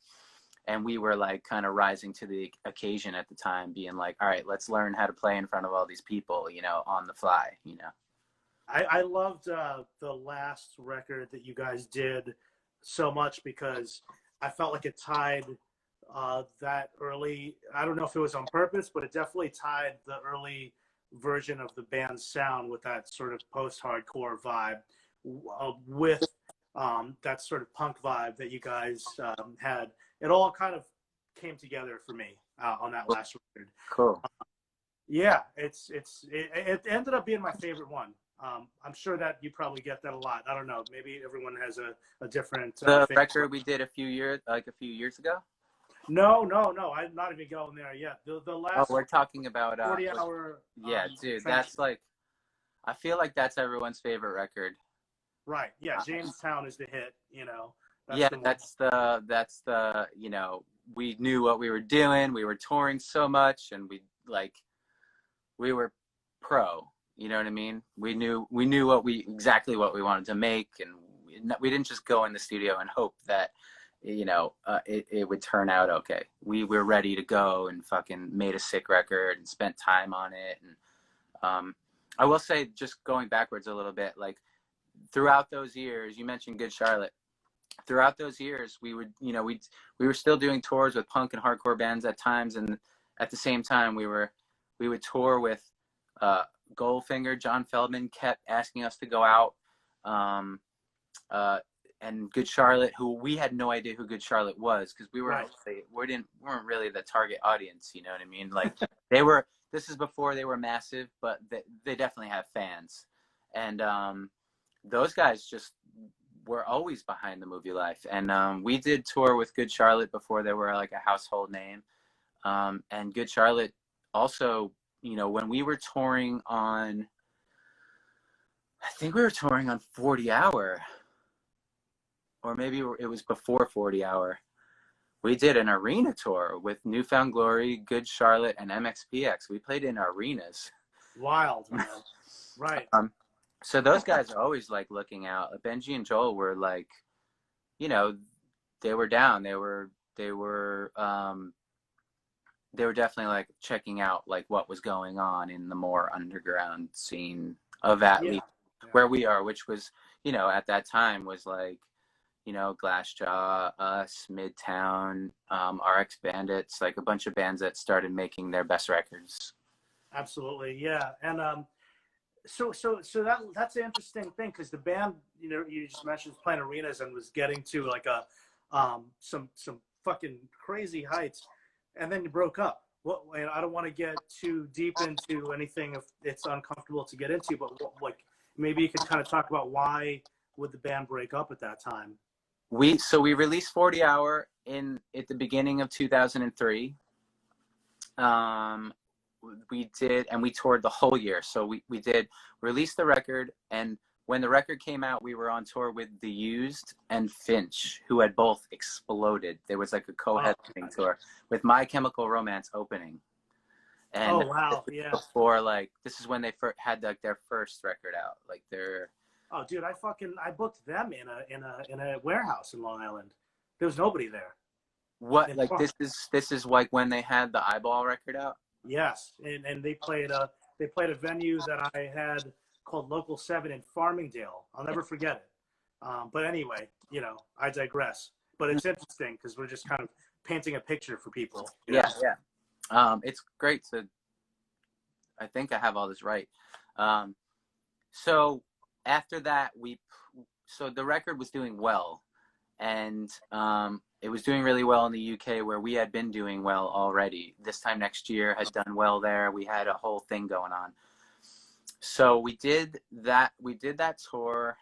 And we were like kind of rising to the occasion at the time, being like, all right, let's learn how to play in front of all these people, you know, on the fly, you know. I loved the last record that you guys did so much because I felt like it tied that early, I don't know if it was on purpose, but it definitely tied the early version of the band's sound with that sort of post-hardcore vibe with that sort of punk vibe that you guys had. It all kind of came together for me on that last record. Cool. Yeah, it ended up being my favorite one. I'm sure that you probably get that a lot. I don't know. Maybe everyone has a different. The record we did a few years ago. No. I'm not even going there yet. The last. Oh, we're talking about 40-hour. Yeah, dude, that's like. I feel like that's everyone's favorite record. Right. Yeah, Jamestown is the hit. You know. That's the you know, we knew what we were doing. We were touring so much, and we were pro. You know what I mean? We knew exactly what we wanted to make, and we didn't just go in the studio and hope that, you know, it would turn out okay. We were ready to go and fucking made a sick record and spent time on it. And I will say, just going backwards a little bit, like throughout those years, you mentioned Good Charlotte. Throughout those years, we were still doing tours with punk and hardcore bands at times, and at the same time, we would tour with Goldfinger. John Feldman kept asking us to go out, and Good Charlotte, who we had no idea who Good Charlotte was, because we weren't really the target audience. You know what I mean? Like they were. This is before they were massive, but they definitely have fans, and those guys just were always behind the Movie Life. And we did tour with Good Charlotte before they were like a household name, and Good Charlotte also. You know, when we were touring on, I think we were touring on 40 Hour, or maybe it was before 40 Hour. We did an arena tour with Newfound Glory, Good Charlotte, and MXPX. We played in arenas. Wild, man. Right. So those guys are always like looking out. Benji and Joel were like, you know, they were down. They were definitely like checking out like what was going on in the more underground scene of where we are, which was, you know, at that time was like, you know, Glassjaw, us, Midtown, RX Bandits, like a bunch of bands that started making their best records. Absolutely, yeah. And so that's an interesting thing, because the band, you know, you just mentioned playing arenas and was getting to like a some fucking crazy heights. And then you broke up. Well, and I don't want to get too deep into anything if it's uncomfortable to get into, but like maybe you could kind of talk about why would the band break up at that time? We released 40 Hour at the beginning of 2003. We did, and we toured the whole year. So we did release the record, and when the record came out, we were on tour with The Used and Finch, who had both exploded. There was like a co-headlining tour with My Chemical Romance opening. And wow, yeah. Before, like, this is when they had like their first record out, like their. Oh, dude, I booked them in a warehouse in Long Island. There was nobody there. What, like this is like when they had the Eyeball record out? Yes, and they played a venue that I had called Local 7 in Farmingdale. I'll never forget it. But anyway, you know, I digress. But it's interesting because we're just kind of painting a picture for people. Yeah. It's great to I think I have all this right. So after that, so the record was doing well, and it was doing really well in the UK, where we had been doing well already. This Time Next Year had done well there. We had a whole thing going on. So we did that tour.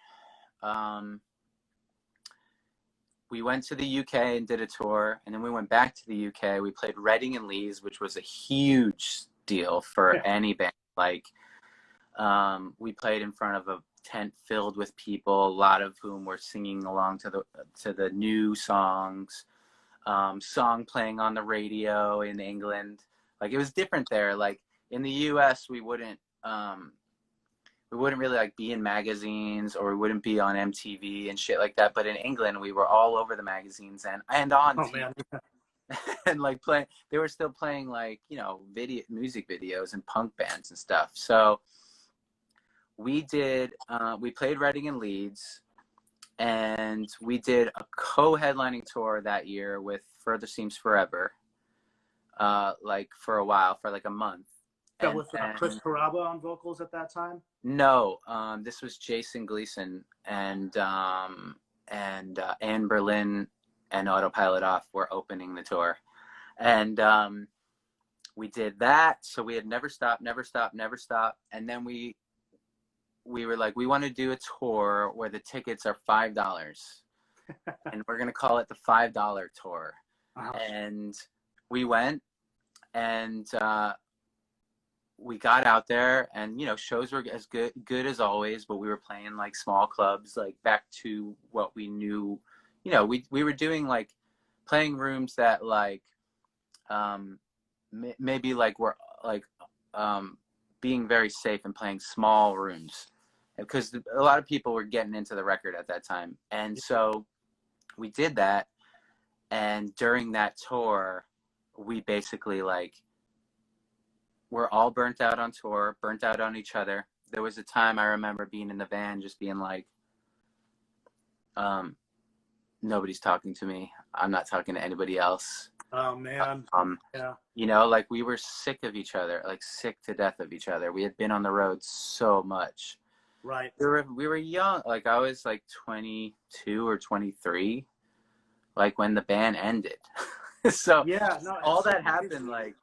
We went to the UK and did a tour, and then we went back to the UK. We played Reading and Leeds, which was a huge deal for any band. Like, we played in front of a tent filled with people, a lot of whom were singing along to the new songs, song playing on the radio in England. Like, it was different there. Like, in the US, we wouldn't really like be in magazines, or we wouldn't be on MTV and shit like that. But in England, we were all over the magazines and on TV. Man. And like they were still playing, like, you know, music videos and punk bands and stuff. So we played Reading and Leeds, and we did a co-headlining tour that year with Further Seems Forever, like for a while, for like a month. That with Chris Caraba on vocals at that time? No, this was Jason Gleason and Anne Berlin and Autopilot Off were opening the tour. And we did that. So we had Never Stop. And then we were like, we want to do a tour where the tickets are $5. And we're going to call it the $5 tour. Uh-huh. And we went, and we got out there, and, you know, shows were as good as always, but we were playing like small clubs, like back to what we knew. You know, we were doing like playing rooms that like maybe like were like being very safe and playing small rooms, because a lot of people were getting into the record at that time. And so we did that, and during that tour, we basically like, we're all burnt out on tour, burnt out on each other. There was a time I remember being in the van, just being like, nobody's talking to me. I'm not talking to anybody else. Oh man. Yeah. You know, like, we were sick of each other, like sick to death of each other. We had been on the road so much. Right. We were young. Like, I was like 22 or 23, like when the band ended. So yeah, no, all that happened, like,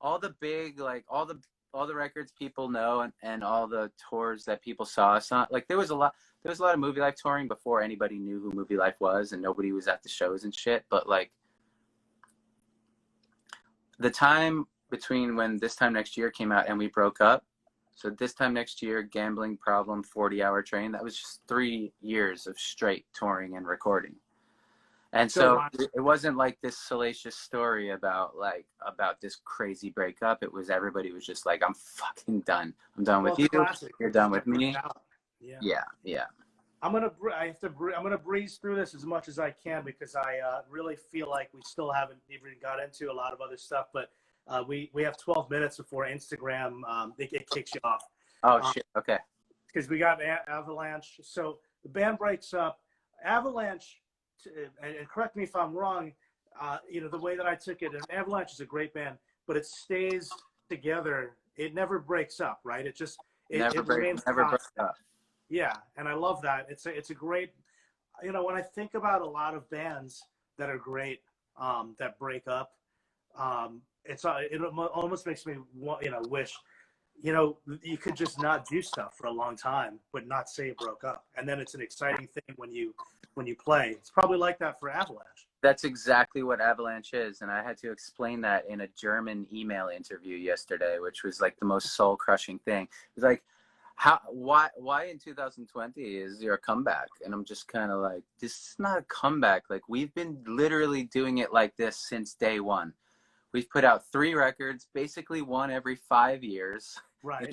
all the big, like, all the records people know, and all the tours that people saw us on. Like, there was a lot of Movielife touring before anybody knew who Movielife was, and nobody was at the shows and shit. But like, the time between when This Time Next Year came out and we broke up, so This Time Next Year, Gambling Problem, 40-Hour Train, that was just 3 years of straight touring and recording. And so it wasn't like this salacious story about this crazy breakup. It was, everybody was just like, I'm fucking done. I'm done with you. Classic. You're done with me. Yeah. I'm gonna breeze through this as much as I can, because I really feel like we still haven't even got into a lot of other stuff. But we have 12 minutes before Instagram it kicks you off. Oh shit. Okay. Because we got Avalanche. So the band breaks up. Avalanche. And correct me if I'm wrong, you know, the way that I took it, and Avalanche is a great band, but it stays together. It never breaks up, right? It remains constant. Yeah, and I love that. It's a great, you know, when I think about a lot of bands that are great, that break up, it almost makes me wish, you know, you could just not do stuff for a long time, but not say it broke up, and then it's an exciting thing when you play. It's probably like that for Avalanche. That's exactly what Avalanche is, and I had to explain that in a German email interview yesterday, which was like the most soul-crushing thing. It was like, why in 2020 is your comeback? And I'm just kind of like, this is not a comeback. Like, we've been literally doing it like this since day one. We've put out 3 records, basically one every 5 years. Right,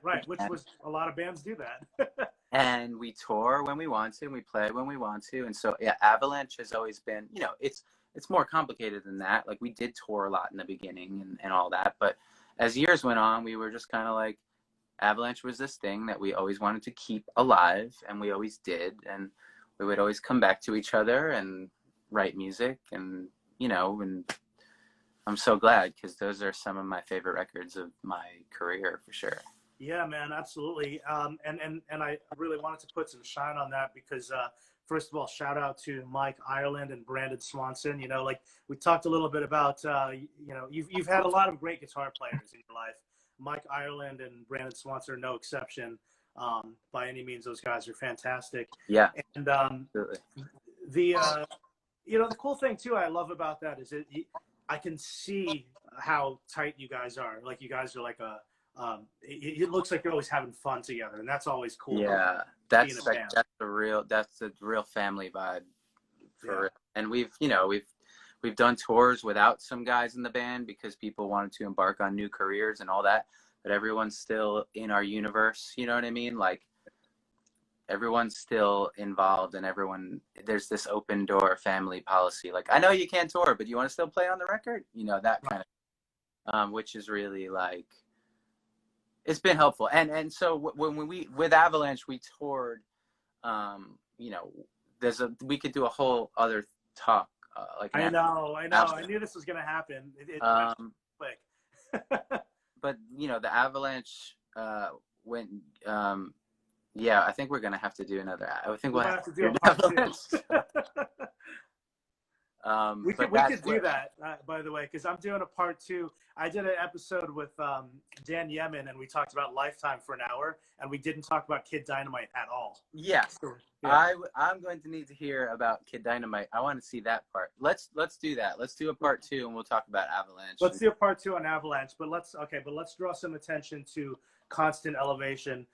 right. Which was, a lot of bands do that. And we tour when we want to, and we play when we want to. And so, yeah, Avalanche has always been, you know, it's more complicated than that. Like, we did tour a lot in the beginning and all that. But as years went on, we were just kind of like, Avalanche was this thing that we always wanted to keep alive, and we always did. And we would always come back to each other and write music, and, you know, and I'm so glad, because those are some of my favorite records of my career for sure. Yeah, man, absolutely. And I really wanted to put some shine on that because, first of all, shout out to Mike Ireland and Brandon Swanson. You know, like we talked a little bit about, you know, you've had a lot of great guitar players in your life. Mike Ireland and Brandon Swanson are no exception. By any means, those guys are fantastic. Yeah, And absolutely. the you know, the cool thing too I love about that is I can see how tight you guys are. Like you guys are like a it looks like you're always having fun together, and that's always cool. Yeah, that's like that's the real family vibe for real. And we've done tours without some guys in the band because people wanted to embark on new careers and all that, but everyone's still in our universe, you know what I mean? Like everyone's still involved, and there's this open door family policy. Like, I know you can't tour, but you want to still play on the record, you know, that kind of, which is really like, it's been helpful. And so when we with Avalanche we toured, you know, we could do a whole other talk, like I know I knew this was gonna happen. It went quick. But you know, the Avalanche went, yeah, I think we're gonna have to do another. I think we'll have to do a part two. We could do that, by the way, because I'm doing a part 2. I did an episode with Dan Yemin, and we talked about Lifetime for an hour, and we didn't talk about Kid Dynamite at all. Yes, yeah. I'm going to need to hear about Kid Dynamite. I want to see that part. Let's do that. Let's do a part 2, and we'll talk about Avalanche. Let's do a part 2 on Avalanche, but let's draw some attention to Constant Elevation.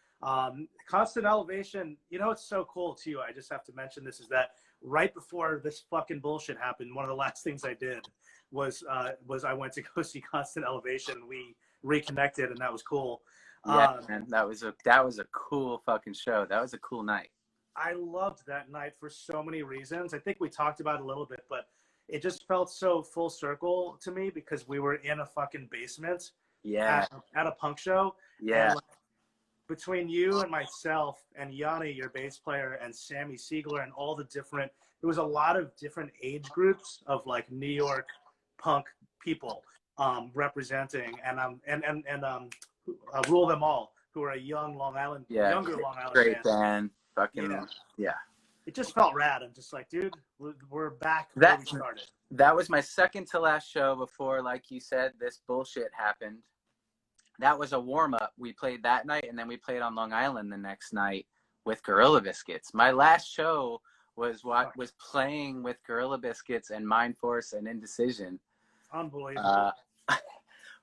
Constant Elevation, you know, it's so cool too. I just have to mention this, is that right before this fucking bullshit happened, one of the last things I did was I went to go see Constant Elevation. We reconnected, and that was cool. Yeah, man, that was a cool fucking show. That was a cool night. I loved that night for so many reasons. I think we talked about it a little bit, but it just felt so full circle to me because we were in a fucking basement. Yeah. At a punk show. Yeah. And between you and myself and Yanni, your bass player, and Sammy Siegler, and all the different, there was a lot of different age groups of like New York punk people representing, and Rule Them All, who are a young Long Island, younger Long Island great band. Fucking yeah. It just felt rad. I'm just like, dude, we're back where we started. That was my second to last show before, like you said, this bullshit happened. That was a warm-up. We played that night, and then we played on Long Island the next night with Gorilla Biscuits. My last show was playing with Gorilla Biscuits and Mind Force and Indecision. Unbelievable.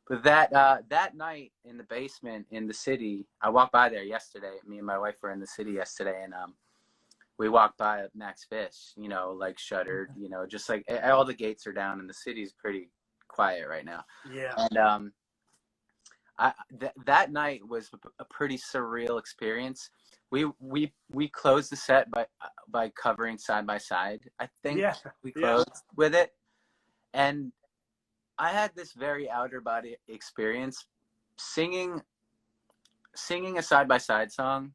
But that night in the basement in the city, I walked by there yesterday. Me and my wife were in the city yesterday, and we walked by Max Fish, you know, like shuttered, you know, just like all the gates are down, and the city's pretty quiet right now. Yeah. And that night was a pretty surreal experience. We closed the set by covering Side by Side. I think we closed with it, and I had this very outer body experience singing a Side by Side song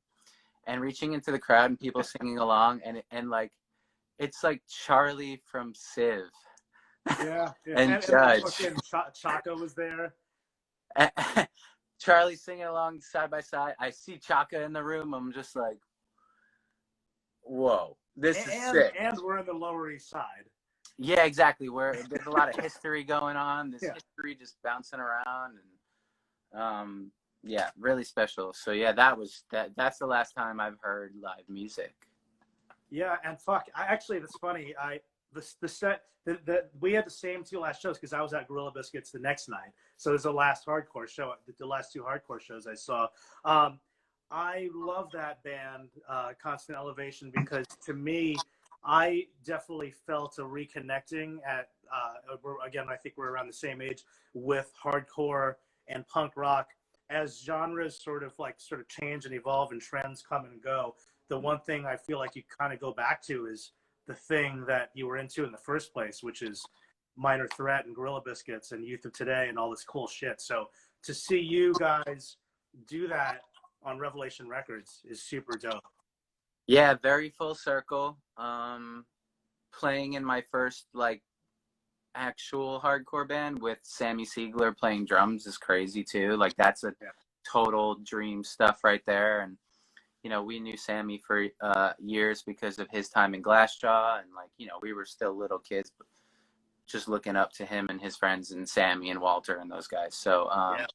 and reaching into the crowd and people singing along, and like it's like Charlie from Civ. Yeah. and Judge. Chaka was there. Charlie singing along Side by Side. I see Chaka in the room. I'm just like, whoa, this is sick. And we're in the Lower East Side. Yeah, exactly. There's a lot of history going on. This history just bouncing around, and yeah, really special. So yeah, that's the last time I've heard live music. Yeah, and fuck, actually, that's funny. We had the same 2 last shows because I was at Gorilla Biscuits the next night. So it was the last hardcore show, the last 2 hardcore shows I saw. I love that band, Constant Elevation, because to me, I definitely felt a reconnecting at, again, I think we're around the same age, with hardcore and punk rock. As genres sort of change and evolve and trends come and go, the one thing I feel like you kind of go back to is the thing that you were into in the first place, which is Minor Threat and Gorilla Biscuits and Youth of Today and all this cool shit. So to see you guys do that on Revelation Records is super dope. Yeah, very full circle. Playing in my first like actual hardcore band with Sammy Siegler playing drums is crazy too. Like that's a Yeah. total dream stuff right there. And you know, we knew Sammy for years because of his time in Glassjaw, and like, you know, we were still little kids, but just looking up to him and his friends and Sammy and Walter and those guys. So Yeah.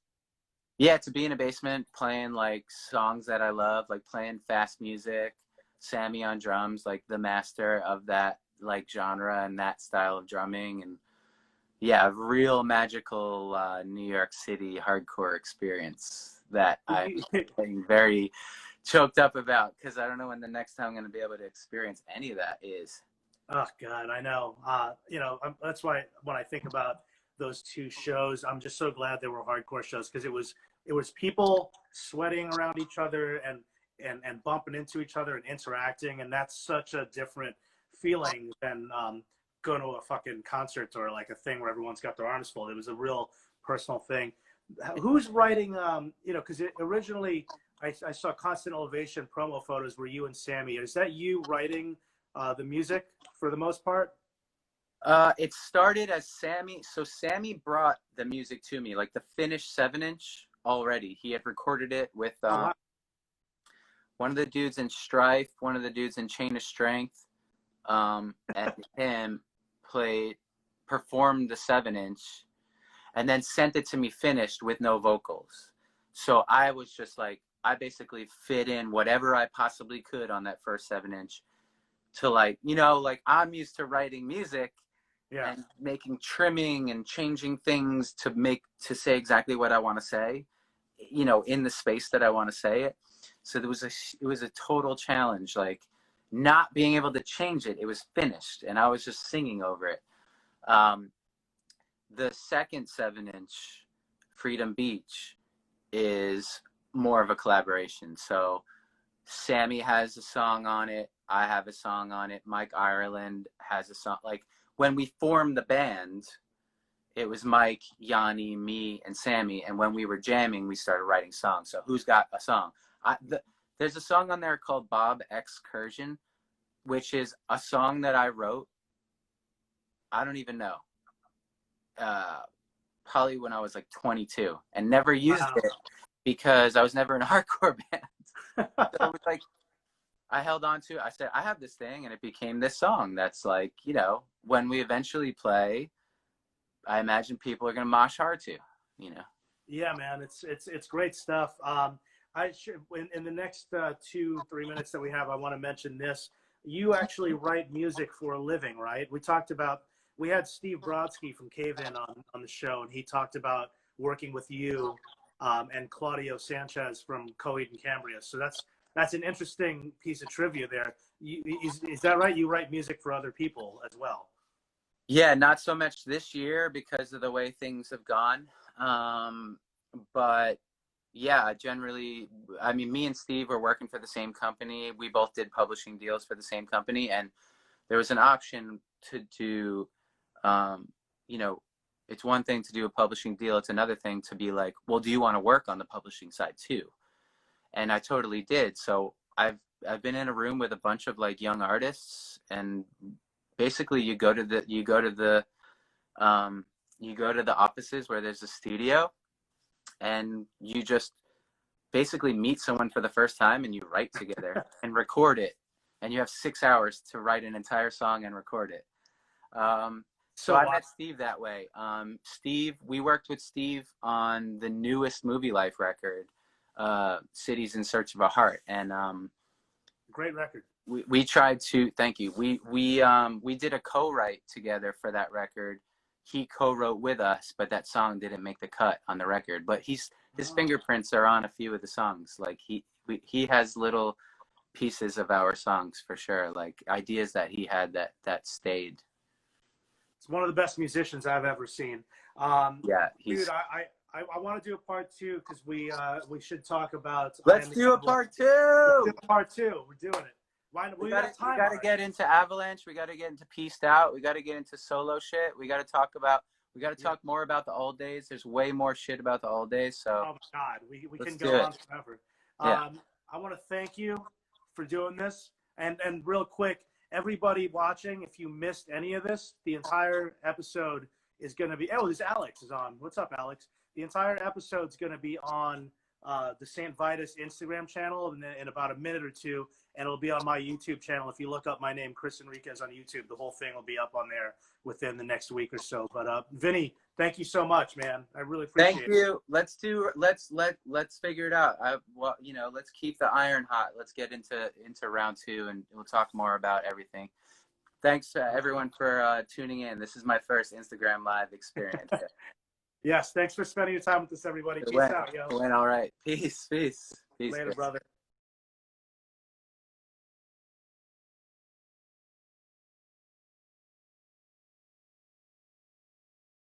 yeah, to be in a basement playing like songs that I love, like playing fast music, Sammy on drums, like the master of that like genre and that style of drumming. And yeah, a real magical New York City hardcore experience that I'm getting very choked up about, because I don't know when the next time I'm going to be able to experience any of that is. Oh God, I know. You know, that's why when I think about those two shows, I'm just so glad they were hardcore shows, because it was people sweating around each other and bumping into each other and interacting, and that's such a different feeling than going to a fucking concert or like a thing where everyone's got their arms full. It was a real personal thing. Who's writing? You know, because originally I saw Constant Elevation promo photos were you and Sammy. Is that you writing the music for the most part? It started as Sammy. So Sammy brought the music to me, like the finished 7-inch already. He had recorded it with Wow. one of the dudes in Strife, one of the dudes in Chain of Strength, and him performed the 7-inch, and then sent it to me finished with no vocals. So I was just like, I basically fit in whatever I possibly could on that first 7-inch to, like, you know, like I'm used to writing music and making trimming and changing things to say exactly what I want to say, you know, in the space that I want to say it. So it was a total challenge, like not being able to change it. It was finished and I was just singing over it. The second 7-inch, Freedom Beach, is more of a collaboration. So Sammy has a song on it. I have a song on it. Mike Ireland has a song. Like when we formed the band, it was Mike, Yanni, me, and Sammy. And when we were jamming, we started writing songs. So who's got a song? There's a song on there called Bob Excursion, which is a song that I wrote. I don't even know. Probably when I was like 22, and never used it because I was never in a hardcore band. So it was like, I held on to it. I said, I have this thing, and it became this song that's like, you know, when we eventually play, I imagine people are going to mosh hard to, you know. Yeah, man, it's great stuff. I should in the next 2-3 minutes that we have, I want to mention this. You actually write music for a living, right? We had Steve Brodsky from Cave In on the show, and he talked about working with you and Claudio Sanchez from Coheed and Cambria. So that's an interesting piece of trivia there. Is that right? You write music for other people as well? Yeah, not so much this year because of the way things have gone. But yeah, generally, I mean, me and Steve were working for the same company. We both did publishing deals for the same company, and there was an option to do, you know, it's one thing to do a publishing deal. It's another thing to be like, well, do you want to work on the publishing side too? And I totally did. So I've been in a room with a bunch of like young artists, and basically you go to the offices where there's a studio, and you just basically meet someone for the first time and you write together and record it, and you have 6 hours to write an entire song and record it. So I met Steve that way. We worked with Steve on the newest Movielife record, Cities in Search of a Heart, and great record. We tried to, thank you. We did a co-write together for that record. He co-wrote with us, but that song didn't make the cut on the record. But his fingerprints are on a few of the songs. Like he has little pieces of our songs for sure, like ideas that he had that stayed. It's one of the best musicians I've ever seen. Yeah, dude, I want to do a part 2 because we should talk about. Let's do a part 2. Let's do a part 2. We're doing it. We got to get into Avalanche. We got to get into Pieced Out. We got to get into solo shit. We got to talk more about the old days. There's way more shit about the old days. So. Oh my God, we can go on forever. Yeah. I want to thank you for doing this. And real quick, everybody watching, if you missed any of this, the entire episode is going to be, oh, this Alex is on. What's up, Alex? The entire episode's going to be on the St. Vitus Instagram channel in about a minute or two, and it'll be on my YouTube channel. If you look up my name, Chris Enriquez, on YouTube, the whole thing will be up on there within the next week or so. But Vinny, thank you so much, man. I really appreciate it. Thank you. Let's figure it out. Let's keep the iron hot. Let's get into round 2, and we'll talk more about everything. Thanks everyone for tuning in. This is my first Instagram Live experience. Yes, thanks for spending your time with us, everybody. Peace out, yo. It went all right. Peace. Later, brother.